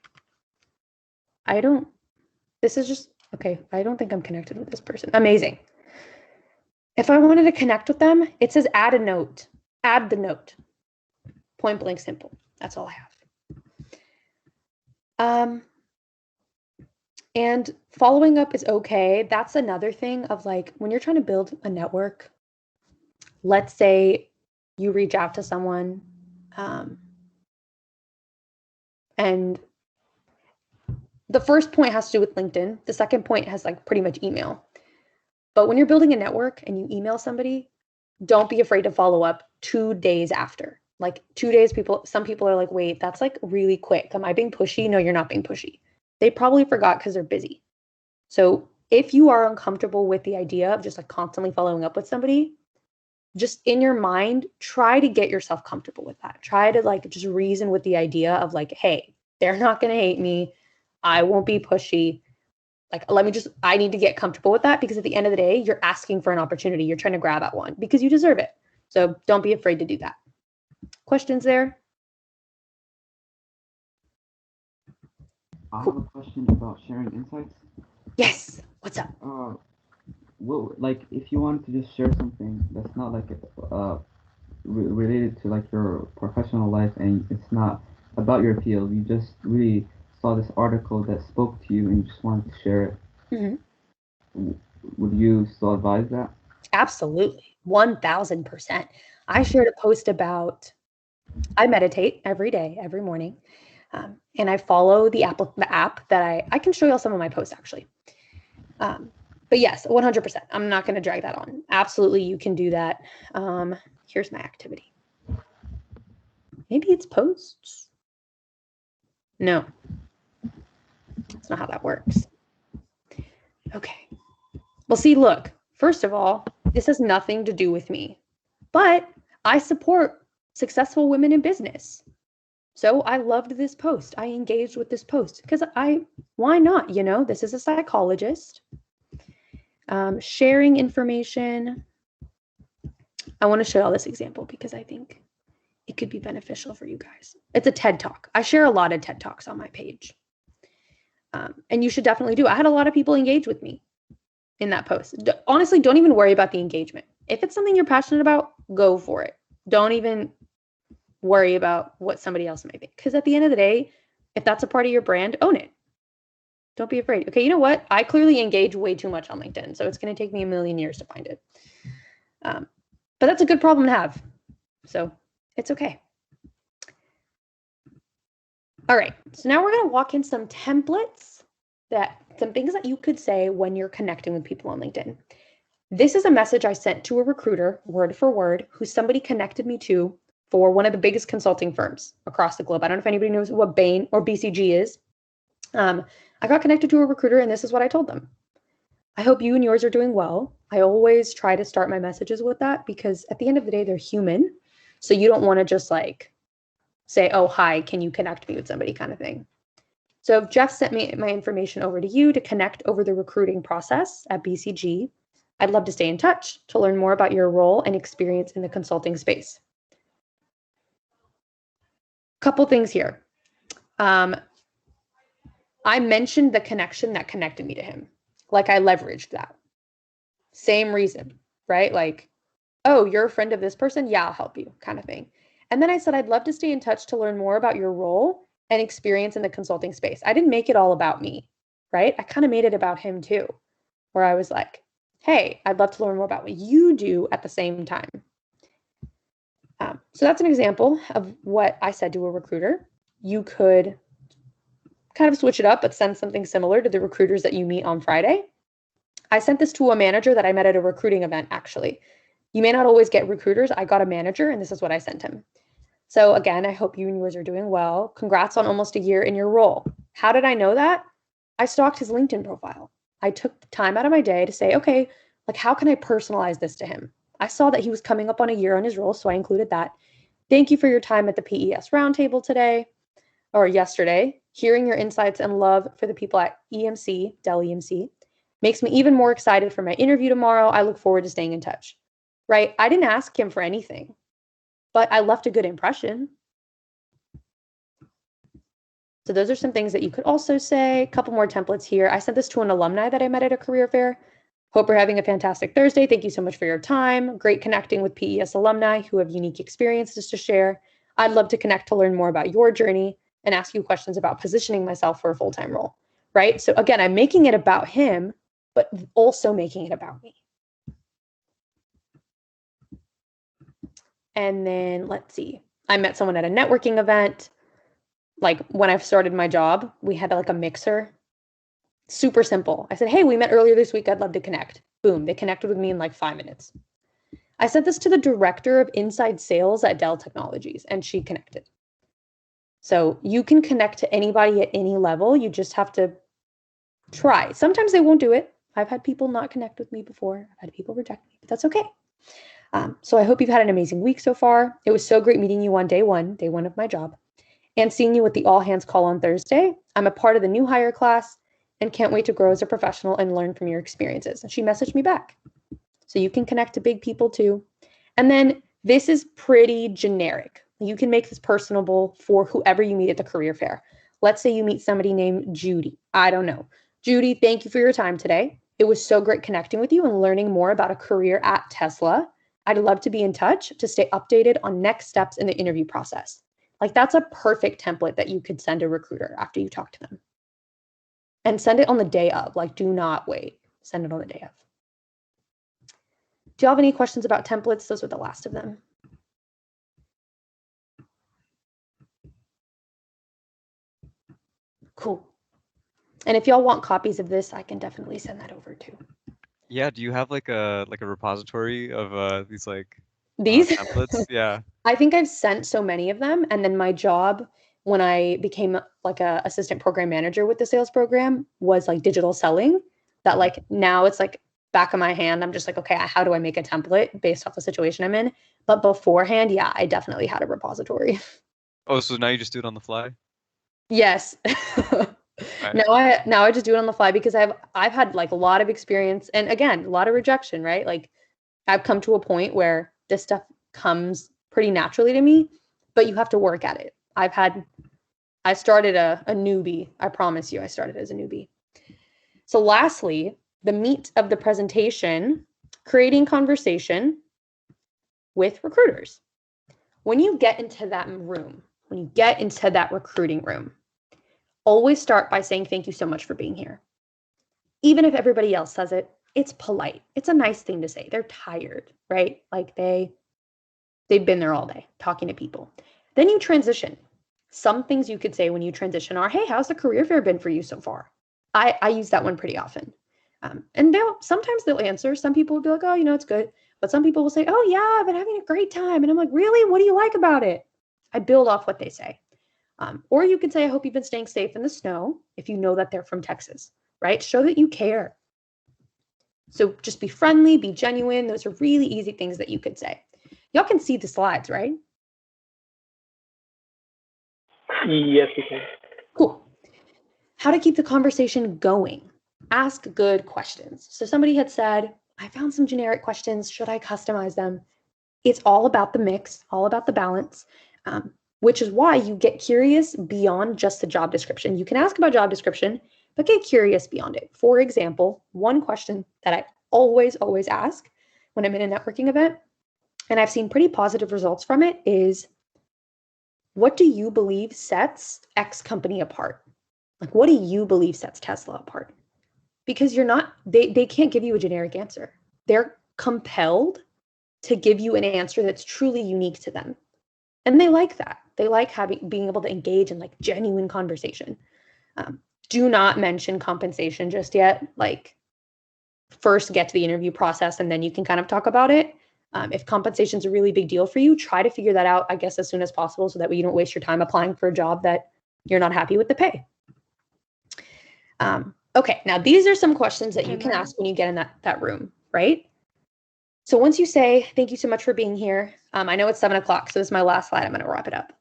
this is just, okay, I don't think I'm connected with this person. Amazing. If I wanted to connect with them, it says add a note. Add the note. Point blank simple. That's all I have. And following up is okay. That's another thing of like, when you're trying to build a network, let's say you reach out to someone and the first point has to do with LinkedIn. The second point has like pretty much email. But when you're building a network and you email somebody, don't be afraid to follow up 2 days after. Like 2 days, some people are like, wait, that's like really quick. Am I being pushy? No, you're not being pushy. They probably forgot because they're busy. So if you are uncomfortable with the idea of just like constantly following up with somebody, just in your mind, try to get yourself comfortable with that. Try to like just reason with the idea of like, hey, they're not going to hate me. I won't be pushy. Like, I need to get comfortable with that because at the end of the day, you're asking for an opportunity. You're trying to grab at one because you deserve it. So don't be afraid to do that. Questions there? I have a question about sharing insights. Yes. What's up? Well, like if you wanted to just share something that's not like related to like your professional life and it's not about your field, you just really saw this article that spoke to you and you just wanted to share it. Mm-hmm. Would you still advise that? Absolutely. 1000%. I shared a post about, I meditate every day, every morning. And I follow the app that I can show you all some of my posts actually. But yes, 100%. I'm not going to drag that on. Absolutely, you can do that. Here's my activity. Maybe it's posts. No, that's not how that works. Okay. Well, see, look, first of all, this has nothing to do with me, but I support successful women in business. So I loved this post. I engaged with this post because why not? You know, this is a psychologist. Sharing information. I want to show y'all this example because I think it could be beneficial for you guys. It's a TED Talk. I share a lot of TED Talks on my page. And you should definitely do. I had a lot of people engage with me in that post. Honestly, don't even worry about the engagement. If it's something you're passionate about, go for it. Don't even worry about what somebody else might think. Because at the end of the day, if that's a part of your brand, own it. Don't be afraid. Okay, you know what? I clearly engage way too much on LinkedIn, so it's going to take me a million years to find it. But that's a good problem to have. So it's okay. All right, so now we're going to walk in some templates, some things that you could say when you're connecting with people on LinkedIn. This is a message I sent to a recruiter, word for word, who somebody connected me to for one of the biggest consulting firms across the globe. I don't know if anybody knows what Bain or BCG is. I got connected to a recruiter, and this is what I told them. I hope you and yours are doing well. I always try to start my messages with that because at the end of the day, they're human. So you don't want to just like say, oh, hi, can you connect me with somebody kind of thing. So if Jeff sent me my information over to you to connect over the recruiting process at BCG, I'd love to stay in touch to learn more about your role and experience in the consulting space. Couple things here. I mentioned the connection that connected me to him. Like I leveraged that. Same reason, right? Like, oh, you're a friend of this person? Yeah, I'll help you kind of thing. And then I said, I'd love to stay in touch to learn more about your role and experience in the consulting space. I didn't make it all about me, right? I kind of made it about him too, where I was like, hey, I'd love to learn more about what you do at the same time. So that's an example of what I said to a recruiter. You could kind of switch it up, but send something similar to the recruiters that you meet on Friday. I sent this to a manager that I met at a recruiting event, actually. You may not always get recruiters. I got a manager, and this is what I sent him. So again, I hope you and yours are doing well. Congrats on almost a year in your role. How did I know that? I stalked his LinkedIn profile. I took the time out of my day to say, okay, like how can I personalize this to him? I saw that he was coming up on a year on his role, so I included that. Thank you for your time at the PES roundtable today or yesterday. Hearing your insights and love for the people at EMC, Dell EMC, makes me even more excited for my interview tomorrow. I look forward to staying in touch, right? I didn't ask him for anything, but I left a good impression. So those are some things that you could also say. A couple more templates here. I sent this to an alumni that I met at a career fair. Hope you're having a fantastic Thursday. Thank you so much for your time. Great connecting with PES alumni who have unique experiences to share. I'd love to connect to learn more about your journey and ask you questions about positioning myself for a full-time role, right? So again, I'm making it about him, but also making it about me. And then let's see, I met someone at a networking event. Like when I started my job, we had like a mixer. Super simple. I said, hey, we met earlier this week. I'd love to connect. Boom. They connected with me in like 5 minutes. I sent this to the director of inside sales at Dell Technologies, and she connected. So you can connect to anybody at any level. You just have to try. Sometimes they won't do it. I've had people not connect with me before. I've had people reject me, but that's okay. So I hope you've had an amazing week so far. It was so great meeting you on day one of my job, and seeing you at the all hands call on Thursday. I'm a part of the new hire class and can't wait to grow as a professional and learn from your experiences. And she messaged me back. So you can connect to big people too. And then this is pretty generic. You can make this personable for whoever you meet at the career fair. Let's say you meet somebody named Judy. I don't know. Judy, thank you for your time today. It was so great connecting with you and learning more about a career at Tesla. I'd love to be in touch to stay updated on next steps in the interview process. Like that's a perfect template that you could send a recruiter after you talk to them. And send it on the day of, like do not wait. Send it on the day of. Do you have any questions about templates? Those were the last of them. Cool. And if y'all want copies of this, I can definitely send that over too. Yeah, do you have like a repository of these these templates? Yeah. I think I've sent so many of them, and then my job when I became like a assistant program manager with the sales program was like digital selling. That like now it's like back of my hand. I'm just like, okay, how do I make a template based off the situation I'm in? But beforehand, yeah, I definitely had a repository. Oh, so now you just do it on the fly? Yes. Right. Now I just do it on the fly because I've had like a lot of experience, and again, a lot of rejection, right? Like I've come to a point where this stuff comes pretty naturally to me, but you have to work at it. I started a newbie. I promise you, I started as a newbie. So lastly, the meat of the presentation, creating conversation with recruiters. When you get into that room, when you get into that recruiting room, always start by saying thank you so much for being here. Even if everybody else says it, it's polite. It's a nice thing to say. They're tired, right? Like they've been there all day talking to people. Then you transition. Some things you could say when you transition are, hey, how's the career fair been for you so far? I use that one pretty often. And sometimes they'll answer. Some people will be like, oh, it's good. But some people will say, oh, yeah, I've been having a great time. And I'm like, really? What do you like about it? I build off what they say. Or you could say, I hope you've been staying safe in the snow if you know that they're from Texas, right? Show that you care. So just be friendly, be genuine. Those are really easy things that you could say. Y'all can see the slides, right? Yes, we can. Cool. How to keep the conversation going. Ask good questions. So somebody had said, I found some generic questions. Should I customize them? It's all about the mix, all about the balance, which is why you get curious beyond just the job description. You can ask about job description, but get curious beyond it. For example, one question that I always ask when I'm in a networking event, and I've seen pretty positive results from it, is what do you believe sets X company apart? Like, what do you believe sets Tesla apart? Because they can't give you a generic answer. They're compelled to give you an answer that's truly unique to them. And they like that. They like being able to engage in like genuine conversation. Do not mention compensation just yet. Like, first get to the interview process and then you can kind of talk about it. If compensation is a really big deal for you, try to figure that out, I guess, as soon as possible so that way you don't waste your time applying for a job that you're not happy with the pay. Okay, now these are some questions that you can ask when you get in that room, right? So once you say, thank you so much for being here. I know it's 7 o'clock, so this is my last slide. I'm going to wrap it up.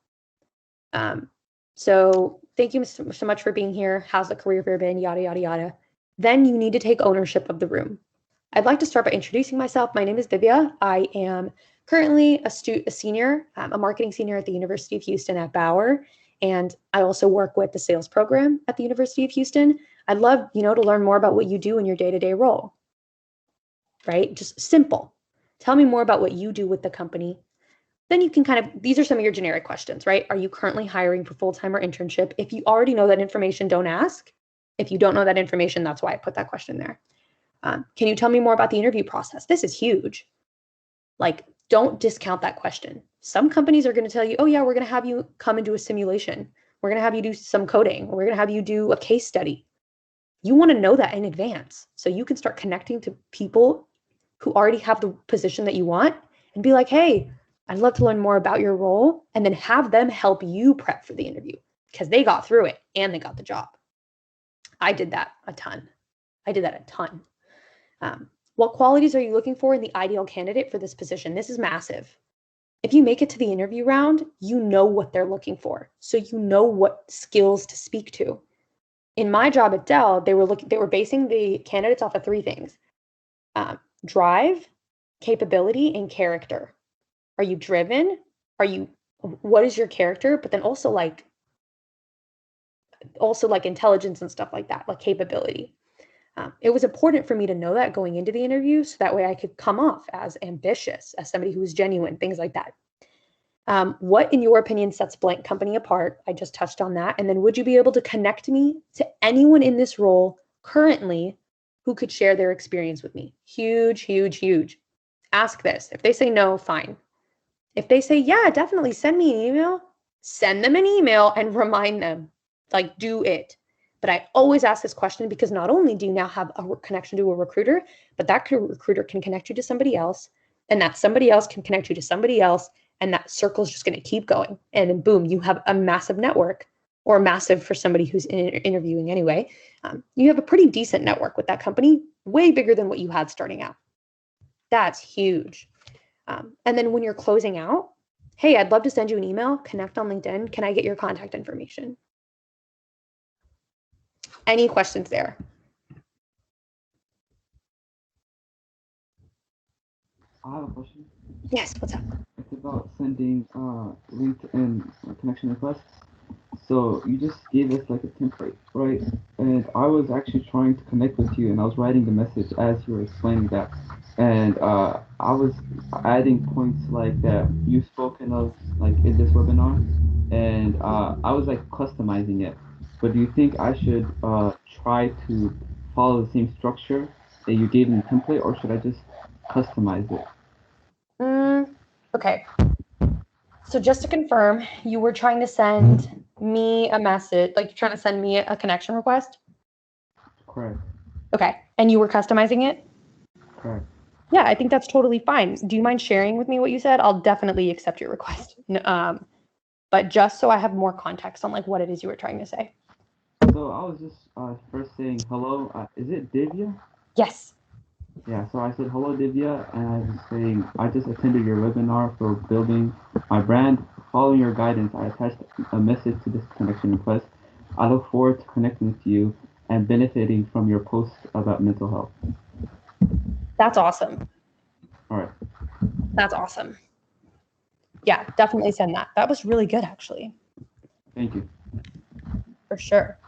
So thank you so much for being here. How's the career fair been? Yada, yada, yada. Then you need to take ownership of the room. I'd like to start by introducing myself. My name is Divya. I am currently a senior, a marketing senior at the University of Houston at Bauer. And I also work with the sales program at the University of Houston. I'd love, to learn more about what you do in your day-to-day role, right? Just simple. Tell me more about what you do with the company. Then you can these are some of your generic questions, right? Are you currently hiring for full-time or internship? If you already know that information, don't ask. If you don't know that information, that's why I put that question there. Can you tell me more about the interview process? This is huge. Like, don't discount that question. Some companies are going to tell you, oh yeah, we're going to have you come and do a simulation. We're going to have you do some coding. We're going to have you do a case study. You want to know that in advance so you can start connecting to people who already have the position that you want and be like, hey, I'd love to learn more about your role, and then have them help you prep for the interview because they got through it and they got the job. I did that a ton. What qualities are you looking for in the ideal candidate for this position? This is massive. If you make it to the interview round, you know what they're looking for. So you know what skills to speak to. In my job at Dell, they were basing the candidates off of 3 things: drive, capability, and character. Are you driven? What is your character? But then also like intelligence and stuff like that, like capability. It was important for me to know that going into the interview, so that way I could come off as ambitious, as somebody who is genuine, things like that. What, in your opinion, sets blank company apart? I just touched on that. And then would you be able to connect me to anyone in this role currently who could share their experience with me? Huge, huge, huge. Ask this. If they say no, fine. If they say, yeah, definitely send me an email, send them an email and remind them, like, do it. But I always ask this question because not only do you now have a connection to a recruiter, but that recruiter can connect you to somebody else, and that somebody else can connect you to somebody else, and that circle is just going to keep going. And then boom, you have a massive network, or massive for somebody who's interviewing anyway. You have a pretty decent network with that company, way bigger than what you had starting out. That's huge. And then when you're closing out, hey, I'd love to send you an email, connect on LinkedIn. Can I get your contact information? Any questions there? I have a question. Yes, what's up? It's about sending LinkedIn connection requests. So you just gave us like a template, right? And I was actually trying to connect with you, and I was writing the message as you were explaining that. And I was adding points like that you've spoken of like in this webinar, and I was like customizing it. But do you think I should try to follow the same structure that you gave in the template, or should I just customize it? Okay. So just to confirm, you were trying to send me a message, like you're trying to send me a connection request? Correct. Okay. And you were customizing it? Correct. Yeah, I think that's totally fine. Do you mind sharing with me what you said? I'll definitely accept your request. But just so I have more context on like what it is you were trying to say. So I was just first saying hello. Is it Divya? Yes. Yeah, so I said hello Divya, and I was saying I just attended your webinar for building my brand. Following your guidance, I attached a message to this connection request. I look forward to connecting with you and benefiting from your posts about mental health. That's awesome. All right. That's awesome. Yeah, definitely send that. That was really good, actually. Thank you. For sure.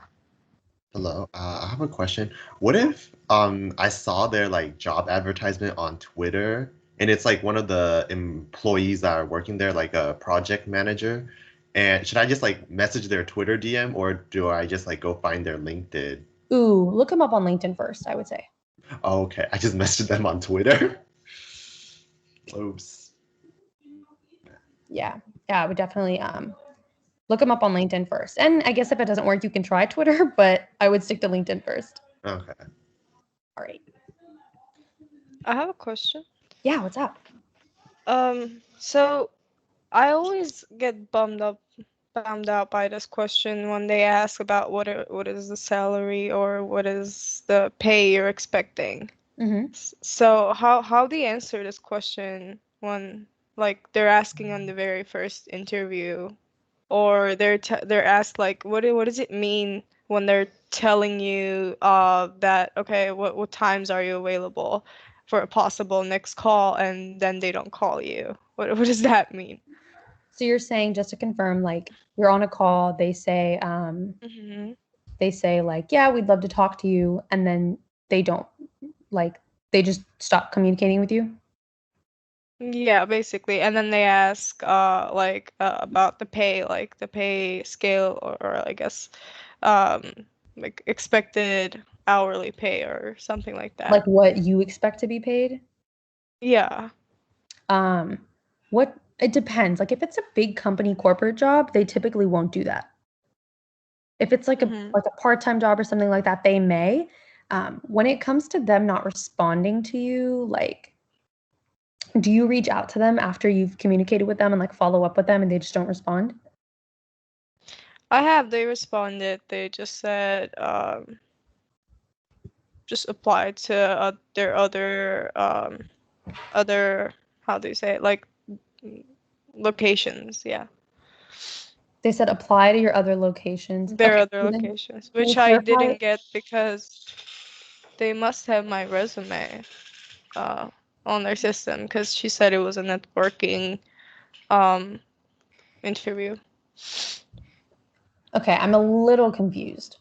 Hello, I have a question. What if I saw their like job advertisement on Twitter and it's like one of the employees that are working there, like a project manager, and should I just like message their Twitter DM or do I just like go find their LinkedIn? Ooh, look them up on LinkedIn first, I would say. Oh, okay, I just messaged them on Twitter. Oops. Yeah, I would definitely look them up on LinkedIn first. And I guess if it doesn't work, you can try Twitter, but I would stick to LinkedIn first. Okay. All right. I have a question. Yeah, what's up? So I always get bummed out by this question when they ask about what is the salary or what is the pay you're expecting. Mm-hmm. So how do you answer this question when like they're asking on the very first interview, or they're asked like what does it mean when they're telling you that okay, what times are you available for a possible next call, and then they don't call you? What does that mean? So you're saying, just to confirm, like you're on a call, they say like, yeah, we'd love to talk to you, and then they don't, like they just stop communicating with you? Yeah, basically. And then they ask about the pay, like the pay scale, or I guess like expected hourly pay or something like that. Like what you expect to be paid? Yeah. What it depends. Like if it's a big company corporate job, they typically won't do that. If it's like a part-time job or something like that, they may. When it comes to them not responding to you, like, do you reach out to them after you've communicated with them and like follow up with them and they just don't respond? I have. They responded. They just said just apply to their other how do you say it, like locations. Yeah. They said apply to your other locations. Their Okay, other so then locations, can you which I clarify? didn't get because they must have my resume on their system, because she said it was a networking interview. Okay, I'm a little confused.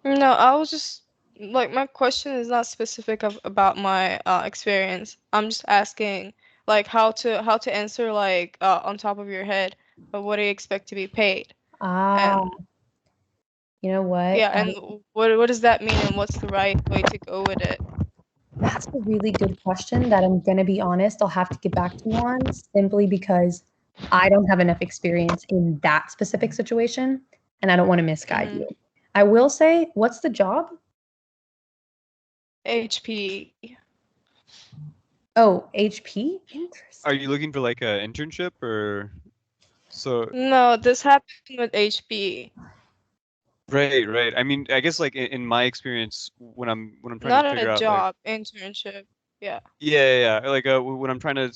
No, I was just like, my question is not specific about my experience. I'm just asking like how to answer like on top of your head, but what do you expect to be paid? And You know what? yeah, and what does that mean, and what's the right way to go with it? That's a really good question that I'm going to be honest, I'll have to get back to you on, simply because I don't have enough experience in that specific situation and I don't want to misguide you. I will say, what's the job? HP. Oh, HP? Interesting. Are you looking for like an internship or so? No, this happened with HP. Right. I mean, I guess like in my experience, when I'm trying Not to figure a out job, internship. Yeah. Yeah. Like when I'm trying to,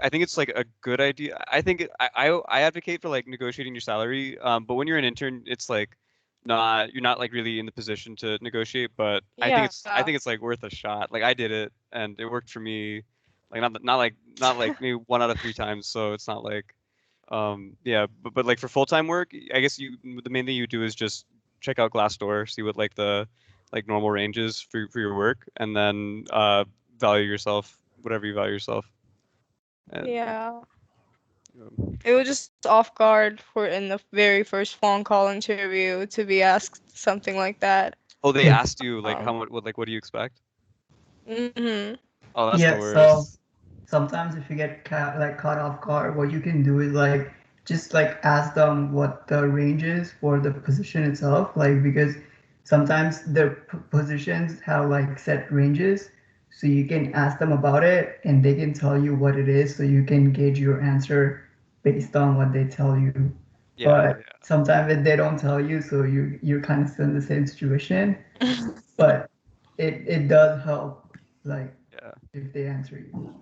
I think it's like a good idea. I think I advocate for like negotiating your salary. But when you're an intern, it's like you're not like really in the position to negotiate, but I think it's like worth a shot. Like I did it and it worked for me. Like not like maybe 1 out of 3 times. So it's not like yeah, but like for full-time work, I guess the main thing you do is just check out Glassdoor, see what like the normal range is for your work, and then value yourself, whatever you value yourself. And, Yeah. It was just off guard for in the very first phone call interview to be asked something like that. Oh, they asked you like how much? What do you expect? Mm-hmm. Oh, that's Yeah, the so worst. sometimes if you get caught off guard, what you can do is like just like ask them what the range is for the position itself, like because sometimes the positions have like set ranges, so you can ask them about it and they can tell you what it is, so you can gauge your answer based on what they tell you. Yeah, But sometimes if they don't tell you, so you're kind of still in the same situation. But it does help, like if they answer you.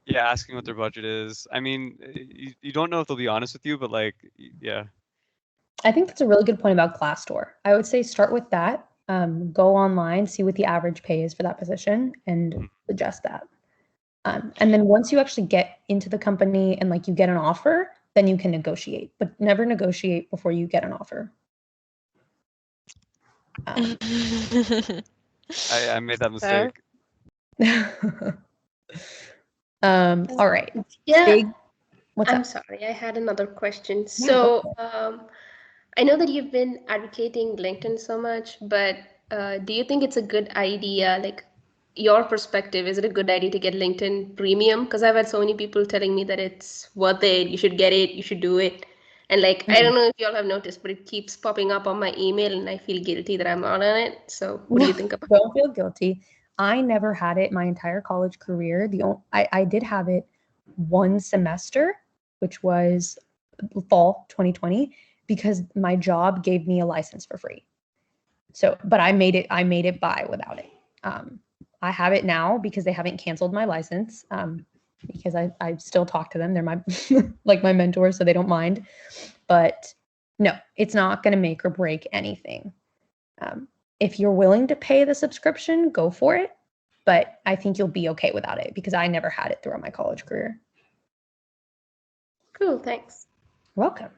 Yeah, asking what their budget is. I mean, you don't know if they'll be honest with you, but like, yeah. I think that's a really good point about Glassdoor. I would say start with that. Go online, see what the average pay is for that position, and adjust that. And then once you actually get into the company and like you get an offer, then you can negotiate. But never negotiate before you get an offer. I made that mistake. All right. Yeah. What's I'm up? sorry, I had another question. Yeah, So, I know that you've been advocating LinkedIn so much, but do you think it's a good idea, like your perspective, is it a good idea to get LinkedIn Premium? Because I've had so many people telling me that it's worth it, you should get it, you should do it. And like, I don't know if y'all have noticed, but it keeps popping up on my email and I feel guilty that I'm not on it. So what do you think about it? Don't feel guilty. I never had it my entire college career. I did have it one semester, which was fall 2020, because my job gave me a license for free. So, but I made it by without it. I have it now because they haven't canceled my license. Because I still talk to them. They're my like my mentors, so they don't mind. But no, it's not going to make or break anything. If you're willing to pay the subscription, go for it. But I think you'll be okay without it because I never had it throughout my college career. Cool, thanks. Welcome.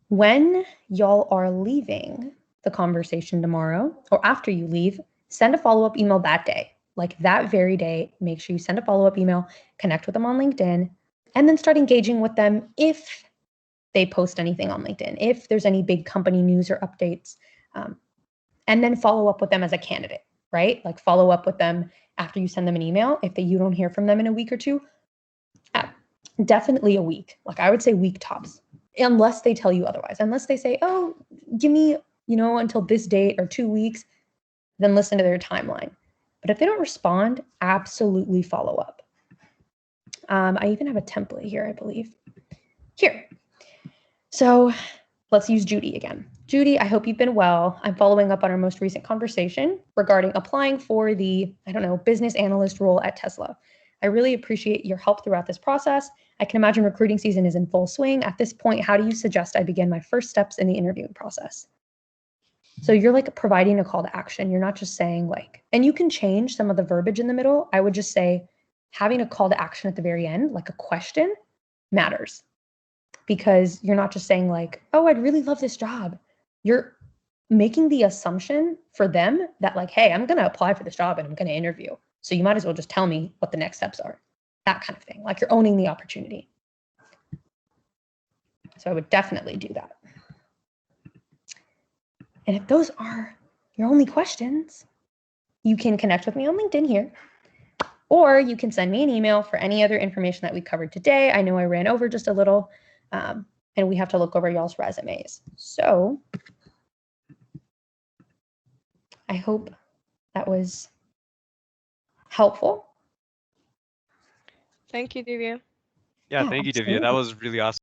When y'all are leaving the conversation tomorrow or after you leave, send a follow-up email that day. Like that very day, make sure you send a follow-up email, connect with them on LinkedIn, and then start engaging with them if they post anything on LinkedIn, if there's any big company news or updates, and then follow up with them as a candidate, right? Like follow up with them after you send them an email. If you don't hear from them in a week or two, definitely a week. Like I would say week tops, unless they tell you otherwise. Unless they say, oh, give me, until this date or 2 weeks, then listen to their timeline. But if they don't respond, absolutely follow up. I even have a template here, I believe. Here. So let's use Judy again. Judy, I hope you've been well. I'm following up on our most recent conversation regarding applying for the, business analyst role at Tesla. I really appreciate your help throughout this process. I can imagine recruiting season is in full swing. At this point, how do you suggest I begin my first steps in the interviewing process? So you're like providing a call to action. You're not just saying like, and you can change some of the verbiage in the middle. I would just say having a call to action at the very end, like a question, matters. Because you're not just saying like, oh, I'd really love this job. You're making the assumption for them that like, hey, I'm going to apply for this job and I'm going to interview. So you might as well just tell me what the next steps are. That kind of thing. Like you're owning the opportunity. So I would definitely do that. And if those are your only questions, you can connect with me on LinkedIn here, or you can send me an email for any other information that we covered today. I know I ran over just a little, and we have to look over y'all's resumes. So I hope that was helpful. Thank you, Divya. Yeah, thank you, Divya. That was really awesome.